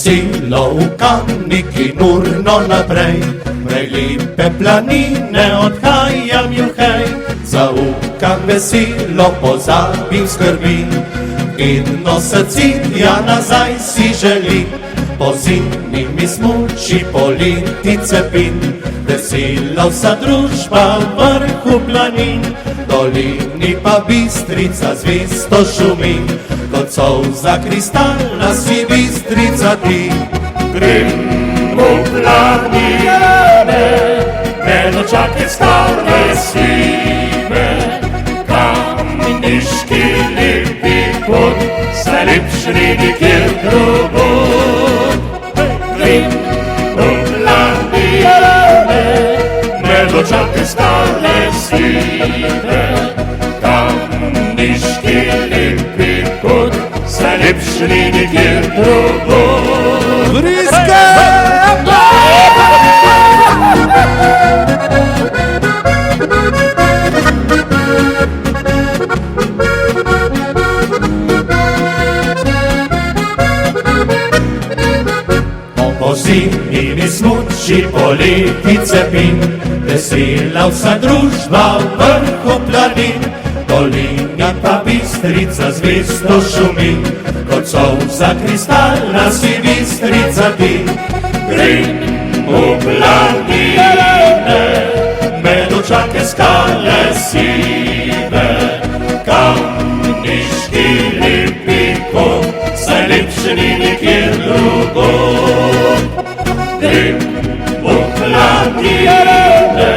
Kosilo v Kamniki, nurno naprej, prelipe planine odhajam juhej, zaukam veselo, pozabim skrbi, vidno srcitja nazaj si želi, po zimi mi smuči politice pin, vesela vsa družba v vrhu planin, dolini pa Bistrica zvesto šumi, kot solza kristalna si Bistrica ti. Grem v planine, medočake skale sive, Kamniški lepi pot, se lepši nikjer drugod. Grem v planine, medočake skale sive, Kamniški lepi pot, se lepši nikjer drugod. Vriske! Po zimi mi smuči politice pin, vesela vsa družba v vrhu planin, dolini pa Bistrica zvesto šumi, kot solza kristalna si Bistrica ti. Grem v planine, medočake skale sive, Kamniški lepi kot, saj lepši ni nikjer drugod. Grem v planine,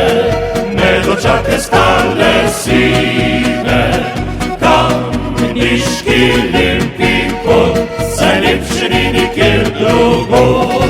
medočake skale sive, Kamniški lepi kot, saj lepši ni nikjer drugod.